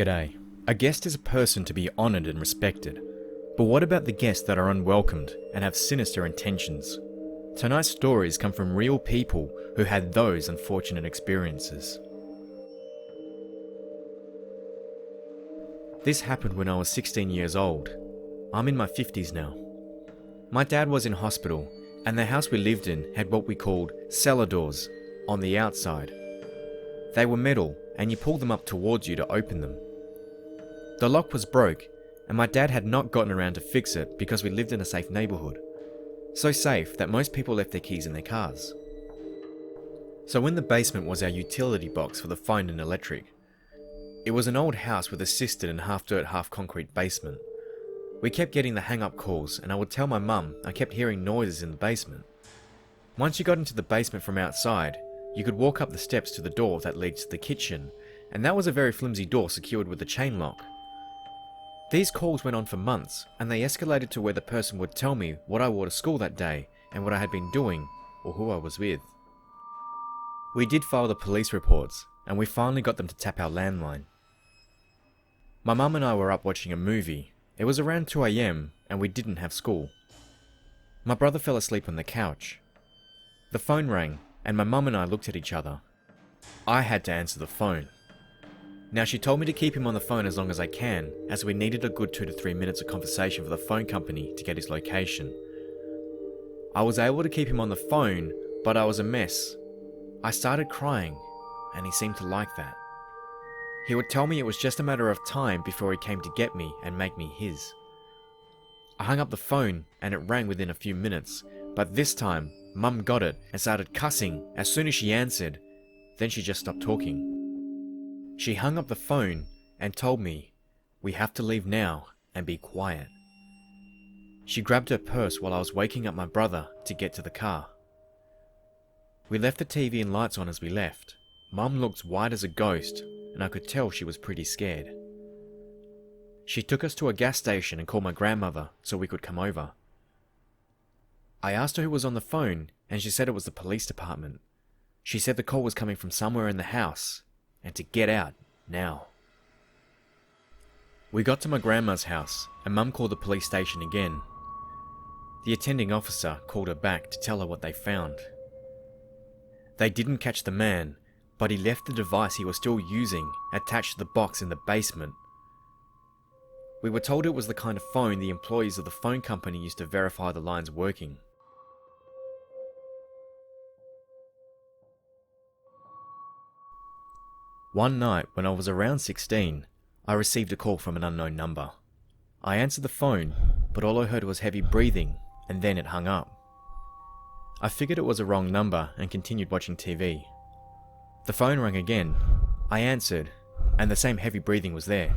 G'day. A guest is a person to be honoured and respected. But what about the guests that are unwelcomed and have sinister intentions? Tonight's stories come from real people who had those unfortunate experiences. This happened when I was 16 years old. I'm in my 50s now. My dad was in hospital, and the house we lived in had what we called cellar doors on the outside. They were metal, and you pulled them up towards you to open them. The lock was broke, and my dad had not gotten around to fix it because we lived in a safe neighbourhood. So safe that most people left their keys in their cars. So in the basement was our utility box for the phone and electric. It was an old house with a cistern and half-dirt, half-concrete basement. We kept getting the hang-up calls, and I would tell my mum I kept hearing noises in the basement. Once you got into the basement from outside, you could walk up the steps to the door that leads to the kitchen, and that was a very flimsy door secured with a chain lock. These calls went on for months, and they escalated to where the person would tell me what I wore to school that day and what I had been doing or who I was with. We did file the police reports, and we finally got them to tap our landline. My mum and I were up watching a movie. It was around 2 AM and we didn't have school. My brother fell asleep on the couch. The phone rang and my mum and I looked at each other. I had to answer the phone. Now she told me to keep him on the phone as long as I can, as we needed a good 2 to 3 minutes of conversation for the phone company to get his location. I was able to keep him on the phone, but I was a mess. I started crying, and he seemed to like that. He would tell me it was just a matter of time before he came to get me and make me his. I hung up the phone and it rang within a few minutes, but this time Mum got it and started cussing as soon as she answered. Then she just stopped talking. She hung up the phone and told me, "We have to leave now and be quiet." She grabbed her purse while I was waking up my brother to get to the car. We left the TV and lights on as we left. Mum looked white as a ghost, and I could tell she was pretty scared. She took us to a gas station and called my grandmother so we could come over. I asked her who was on the phone, and she said it was the police department. She said the call was coming from somewhere in the house, and to get out now. We got to my grandma's house, and Mum called the police station again. The attending officer called her back to tell her what they found. They didn't catch the man, but he left the device he was still using attached to the box in the basement. We were told it was the kind of phone the employees of the phone company used to verify the lines working. One night when I was around 16, I received a call from an unknown number. I answered the phone, but all I heard was heavy breathing, and then it hung up. I figured it was a wrong number and continued watching TV. The phone rang again. I answered, and the same heavy breathing was there.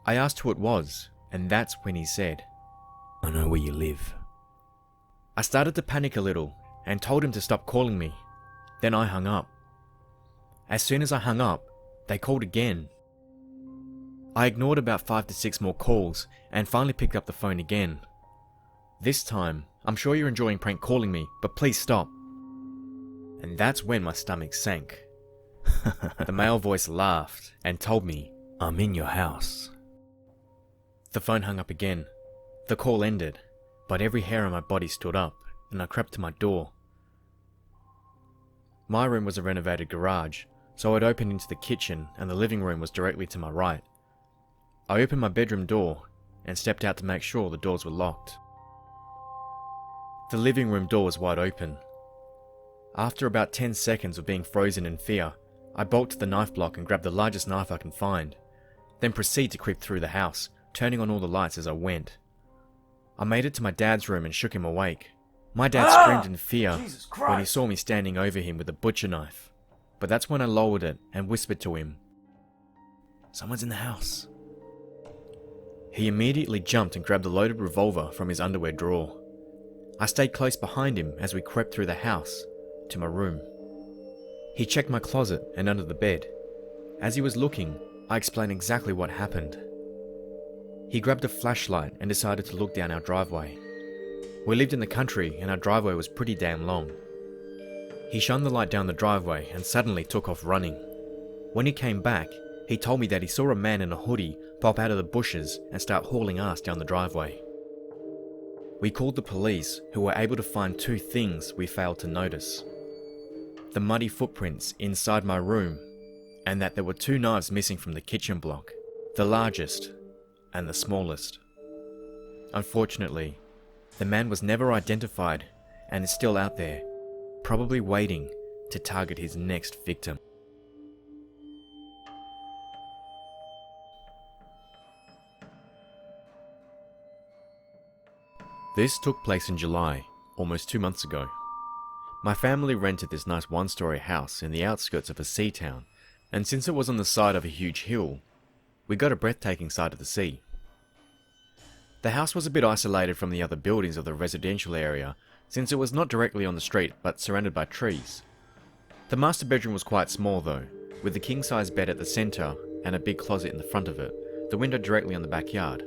I asked who it was, and that's when he said, "I know where you live." I started to panic a little and told him to stop calling me. Then I hung up. As soon as I hung up, they called again. I ignored about 5 to 6 more calls and finally picked up the phone again. This time, "I'm sure you're enjoying prank calling me, but please stop." And that's when my stomach sank. The male voice laughed and told me, "I'm in your house." The phone hung up again. The call ended, but every hair on my body stood up, and I crept to my door. My room was a renovated garage, so it opened into the kitchen and the living room was directly to my right. I opened my bedroom door and stepped out to make sure the doors were locked. The living room door was wide open. After about 10 seconds of being frozen in fear, I bolted the knife block and grabbed the largest knife I can find, then proceed to creep through the house, turning on all the lights as I went. I made it to my dad's room and shook him awake. My dad screamed in fear when he saw me standing over him with a butcher knife, but that's when I lowered it and whispered to him, "Someone's in the house." He immediately jumped and grabbed a loaded revolver from his underwear drawer. I stayed close behind him as we crept through the house to my room. He checked my closet and under the bed. As he was looking, I explained exactly what happened. He grabbed a flashlight and decided to look down our driveway. We lived in the country and our driveway was pretty damn long. He shone the light down the driveway and suddenly took off running. When he came back, He told me that he saw a man in a hoodie pop out of the bushes and start hauling ass down the driveway. We called the police, who were able to find two things we failed to notice: the muddy footprints inside my room, and that there were two knives missing from the kitchen block, the largest and the smallest. Unfortunately, the man was never identified and is still out there, probably waiting to target his next victim. This took place in July, almost 2 months ago. My family rented this nice one-story house in the outskirts of a sea town, and since it was on the side of a huge hill, we got a breathtaking sight of the sea. The house was a bit isolated from the other buildings of the residential area, since it was not directly on the street but surrounded by trees. The master bedroom was quite small though, with the king-size bed at the centre and a big closet in the front of it, the window directly on the backyard.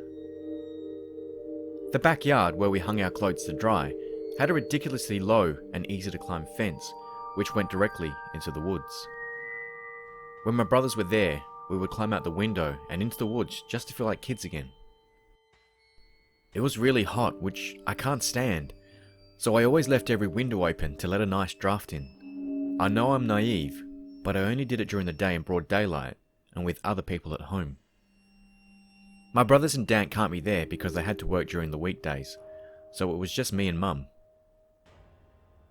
The backyard, where we hung our clothes to dry, had a ridiculously low and easy to climb fence, which went directly into the woods. When my brothers were there, we would climb out the window and into the woods just to feel like kids again. It was really hot, which I can't stand, so I always left every window open to let a nice draft in. I know I'm naive, but I only did it during the day in broad daylight and with other people at home. My brothers and dad can't be there because they had to work during the weekdays, so it was just me and mum.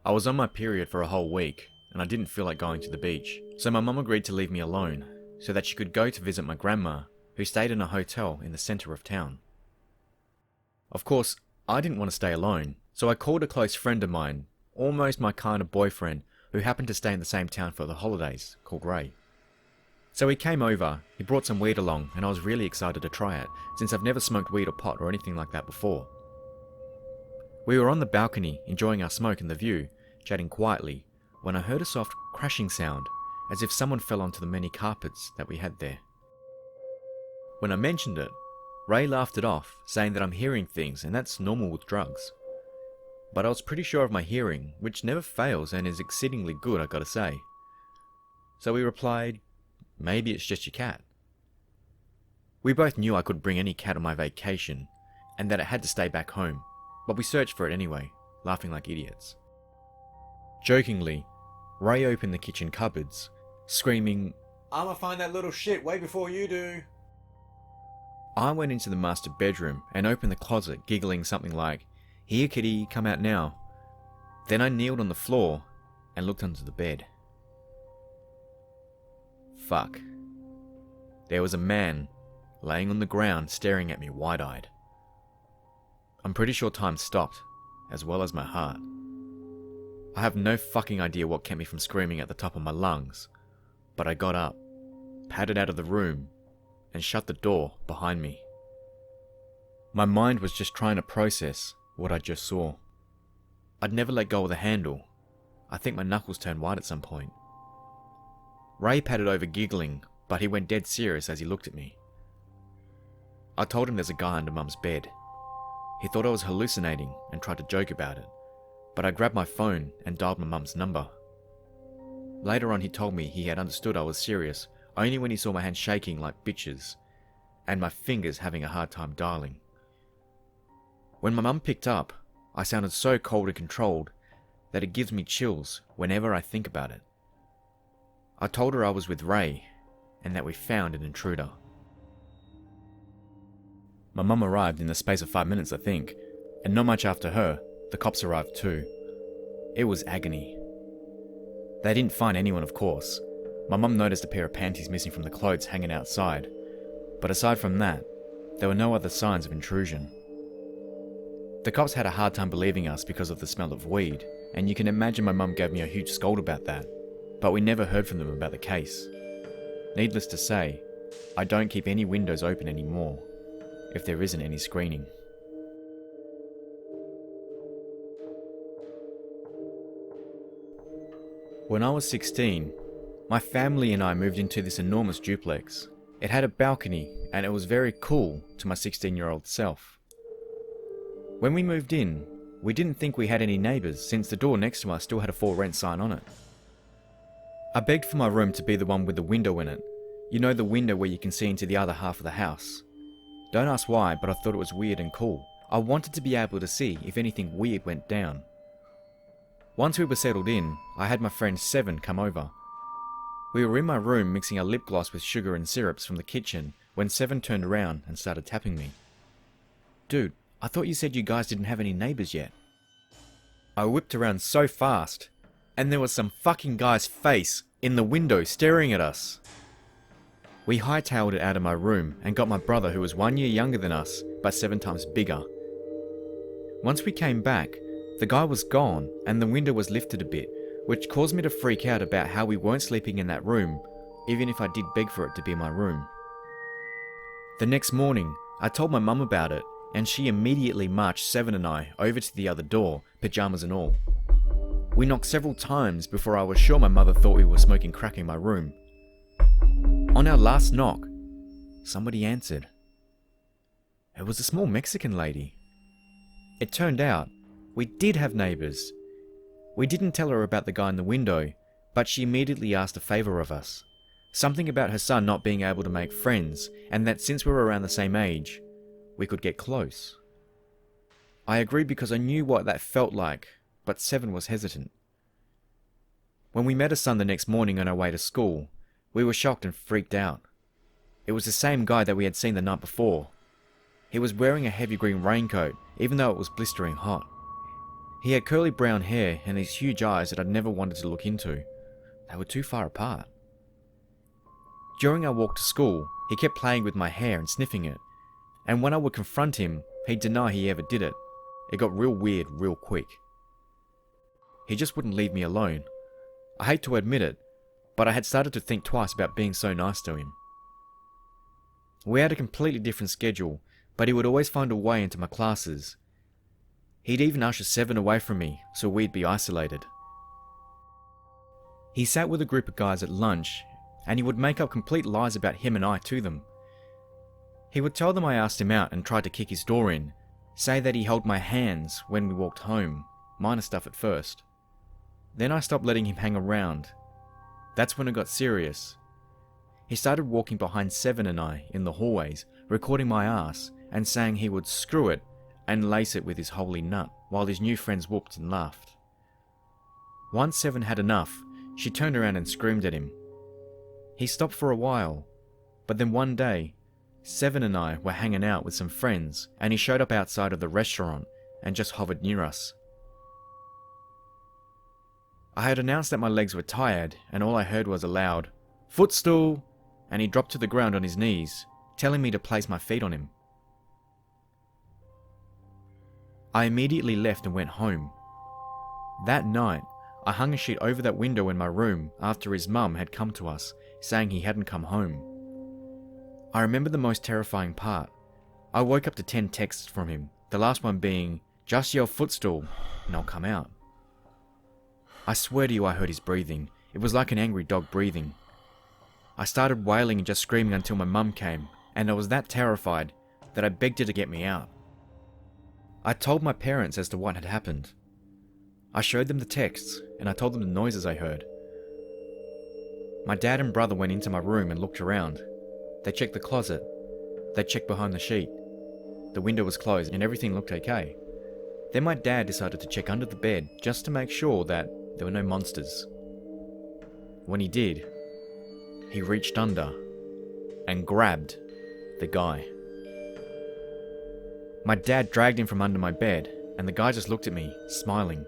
I was on my period for a whole week, and I didn't feel like going to the beach, so my mum agreed to leave me alone, so that she could go to visit my grandma, who stayed in a hotel in the centre of town. Of course, I didn't want to stay alone, so I called a close friend of mine, almost my kind of boyfriend, who happened to stay in the same town for the holidays, called Ray. So he came over, he brought some weed along, and I was really excited to try it, since I've never smoked weed or pot or anything like that before. We were on the balcony, enjoying our smoke and the view, chatting quietly, when I heard a soft crashing sound, as if someone fell onto the many carpets that we had there. When I mentioned it, Ray laughed it off, saying that I'm hearing things and that's normal with drugs. But I was pretty sure of my hearing, which never fails and is exceedingly good, I gotta say. So he replied, "Maybe it's just your cat." We both knew I could bring any cat on my vacation, and that it had to stay back home, but we searched for it anyway, laughing like idiots. Jokingly, Ray opened the kitchen cupboards, screaming, "I'ma find that little shit way before you do." I went into the master bedroom and opened the closet, giggling something like, "Here kitty, come out now." Then I kneeled on the floor and looked under the bed. Fuck. There was a man laying on the ground staring at me wide-eyed. I'm pretty sure time stopped, as well as my heart. I have no fucking idea what kept me from screaming at the top of my lungs, but I got up, padded out of the room, and shut the door behind me. My mind was just trying to process what I just saw. I'd never let go of the handle. I think my knuckles turned white at some point. Ray patted over giggling, but he went dead serious as he looked at me. I told him there's a guy under Mum's bed. He thought I was hallucinating and tried to joke about it, but I grabbed my phone and dialed my mum's number. Later on he told me he had understood I was serious only when he saw my hands shaking like bitches, and my fingers having a hard time dialing. When my mum picked up, I sounded so cold and controlled that it gives me chills whenever I think about it. I told her I was with Ray, and that we found an intruder. My mum arrived in the space of 5 minutes, I think, and not much after her, the cops arrived too. It was agony. They didn't find anyone, of course. My mum noticed a pair of panties missing from the clothes hanging outside, but aside from that, there were no other signs of intrusion. The cops had a hard time believing us because of the smell of weed, and you can imagine my mum gave me a huge scold about that, but we never heard from them about the case. Needless to say, I don't keep any windows open anymore, if there isn't any screening. When I was 16, my family and I moved into this enormous duplex. It had a balcony, and it was very cool to my 16-year-old self. When we moved in, we didn't think we had any neighbours since the door next to us still had a for rent sign on it. I begged for my room to be the one with the window in it, You know, the window where you can see into the other half of the house. Don't ask why, but I thought it was weird and cool. I wanted to be able to see if anything weird went down. Once we were settled in, I had my friend Seven come over. We were in my room mixing a lip gloss with sugar and syrups from the kitchen when Seven turned around and started tapping me. "Dude, I thought you said you guys didn't have any neighbours yet." I whipped around so fast, and there was some fucking guy's face in the window staring at us. We hightailed it out of my room and got my brother, who was 1 year younger than us, but 7 times bigger. Once we came back, the guy was gone and the window was lifted a bit, which caused me to freak out about how we weren't sleeping in that room, even if I did beg for it to be my room. The next morning, I told my mum about it, and she immediately marched Seven and I over to the other door, pyjamas and all. We knocked several times before I was sure my mother thought we were smoking crack in my room. On our last knock, somebody answered. It was a small Mexican lady. It turned out we did have neighbours. We didn't tell her about the guy in the window, but she immediately asked a favour of us. Something about her son not being able to make friends, and that since we were around the same age, we could get close. I agreed because I knew what that felt like, but Seven was hesitant. When we met her son the next morning on our way to school, we were shocked and freaked out. It was the same guy that we had seen the night before. He was wearing a heavy green raincoat, even though it was blistering hot. He had curly brown hair and these huge eyes that I'd never wanted to look into. They were too far apart. During our walk to school, he kept playing with my hair and sniffing it, and when I would confront him, he'd deny he ever did it. It got real weird real quick. He just wouldn't leave me alone. I hate to admit it, but I had started to think twice about being so nice to him. We had a completely different schedule, but he would always find a way into my classes. He'd even usher Seven away from me, so we'd be isolated. He sat with a group of guys at lunch, and he would make up complete lies about him and I to them. He would tell them I asked him out and tried to kick his door in, say that he held my hands when we walked home, minor stuff at first. Then I stopped letting him hang around. That's when it got serious. He started walking behind Seven and I in the hallways, recording my ass and saying he would screw it and lace it with his holy nut, while his new friends whooped and laughed. Once Seven had enough, she turned around and screamed at him. He stopped for a while, but then one day, Seven and I were hanging out with some friends and he showed up outside of the restaurant and just hovered near us. I had announced that my legs were tired and all I heard was a loud, "Footstool!" and he dropped to the ground on his knees, telling me to place my feet on him. I immediately left and went home. That night, I hung a sheet over that window in my room after his mum had come to us, saying he hadn't come home. I remember the most terrifying part. I woke up to 10 texts from him, the last one being, "Just yell footstool and I'll come out." I swear to you I heard his breathing. It was like an angry dog breathing. I started wailing and just screaming until my mum came, and I was that terrified that I begged her to get me out. I told my parents as to what had happened. I showed them the texts, and I told them the noises I heard. My dad and brother went into my room and looked around. They checked the closet. They checked behind the sheet. The window was closed and everything looked okay. Then my dad decided to check under the bed just to make sure that there were no monsters. When he did, he reached under and grabbed the guy. My dad dragged him from under my bed, and the guy just looked at me, smiling.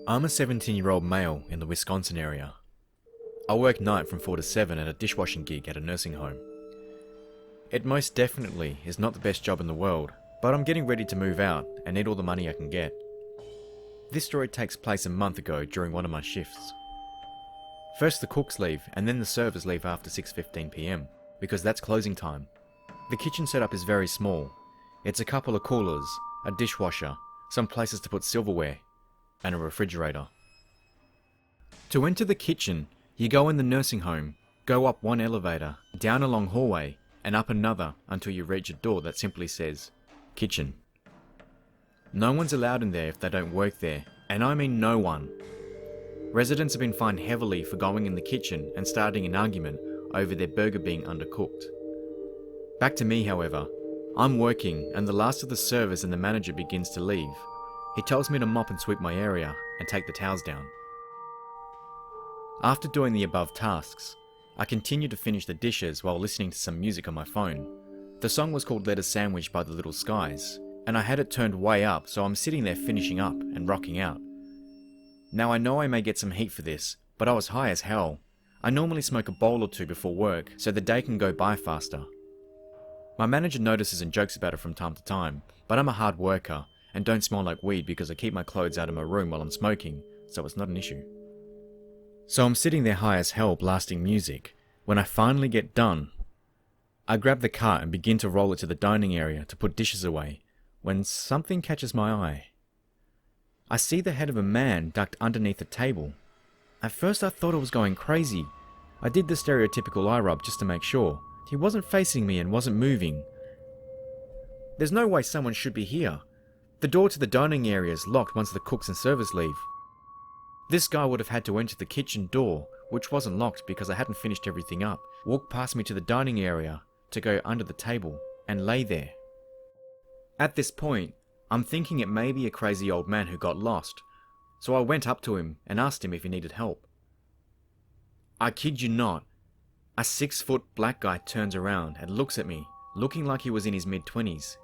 I'm a 17-year-old male in the Wisconsin area. I work night from 4 to 7 at a dishwashing gig at a nursing home. It most definitely is not the best job in the world, but I'm getting ready to move out and need all the money I can get. This story takes place a month ago during one of my shifts. First the cooks leave and then the servers leave after 6:15 PM, because that's closing time. The kitchen setup is very small. It's a couple of coolers, a dishwasher, some places to put silverware, and a refrigerator. To enter the kitchen, you go in the nursing home, go up one elevator, down a long hallway, and up another until you reach a door that simply says, kitchen. No one's allowed in there if they don't work there, and I mean no one. Residents have been fined heavily for going in the kitchen and starting an argument over their burger being undercooked. Back to me, however. I'm working, and the last of the servers and the manager begins to leave. He tells me to mop and sweep my area and take the towels down. After doing the above tasks, I continue to finish the dishes while listening to some music on my phone. The song was called Let Us Sandwich by the Little Skies, and I had it turned way up, so I'm sitting there finishing up and rocking out. Now I know I may get some heat for this, but I was high as hell. I normally smoke a bowl or two before work, so the day can go by faster. My manager notices and jokes about it from time to time, but I'm a hard worker and don't smell like weed because I keep my clothes out of my room while I'm smoking, so it's not an issue. So I'm sitting there high as hell blasting music. When I finally get done, I grab the cart and begin to roll it to the dining area to put dishes away, when something catches my eye. I see the head of a man ducked underneath a table. At first I thought I was going crazy. I did the stereotypical eye rub just to make sure. He wasn't facing me and wasn't moving. There's no way someone should be here. The door to the dining area is locked once the cooks and servers leave. This guy would have had to enter the kitchen door, which wasn't locked because I hadn't finished everything up, walk past me to the dining area to go under the table and lay there. At this point, I'm thinking it may be a crazy old man who got lost, so I went up to him and asked him if he needed help. I kid you not, a 6-foot black guy turns around and looks at me, looking like he was in his mid-20s.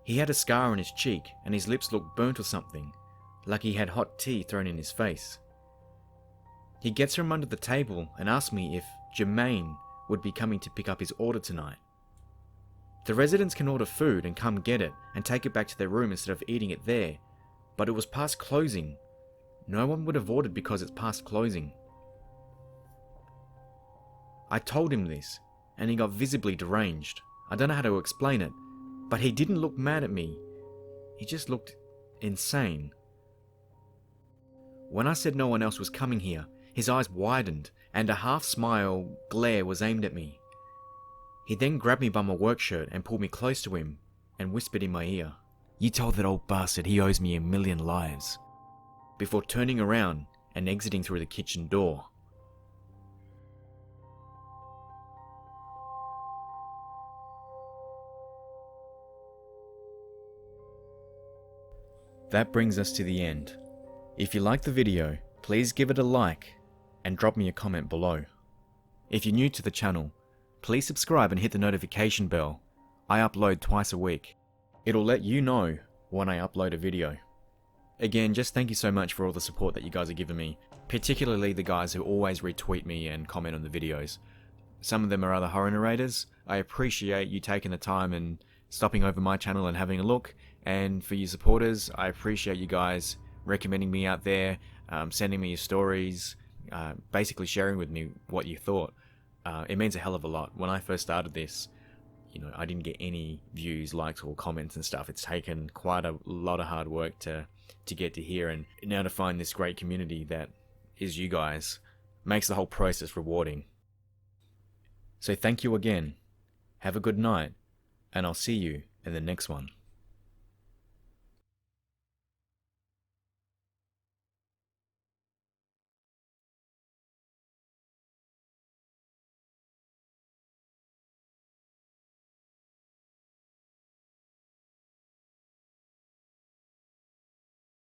He had a scar on his cheek and his lips looked burnt or something, like he had hot tea thrown in his face. He gets from under the table and asks me if Jermaine would be coming to pick up his order tonight. The residents can order food and come get it and take it back to their room instead of eating it there, but it was past closing. No one would have ordered because it's past closing. I told him this, and he got visibly deranged. I don't know how to explain it, but he didn't look mad at me. He just looked insane. When I said no one else was coming here, his eyes widened, and a half-smile glare was aimed at me. He then grabbed me by my work shirt and pulled me close to him, and whispered in my ear, "You told that old bastard he owes me 1,000,000 lives," before turning around and exiting through the kitchen door. That brings us to the end. If you liked the video, please give it a like and drop me a comment below. If you're new to the channel, please subscribe and hit the notification bell. I upload twice a week. It'll let you know when I upload a video. Again, just thank you so much for all the support that you guys are giving me, particularly the guys who always retweet me and comment on the videos. Some of them are other horror narrators. I appreciate you taking the time and stopping over my channel and having a look. And for you supporters, I appreciate you guys recommending me out there, sending me your stories, basically sharing with me what you thought. It means a hell of a lot. When I first started this, I didn't get any views, likes, or comments and stuff. It's taken quite a lot of hard work to get to here, and now to find this great community that is you guys makes the whole process rewarding. So thank you again. Have a good night, and I'll see you in the next one.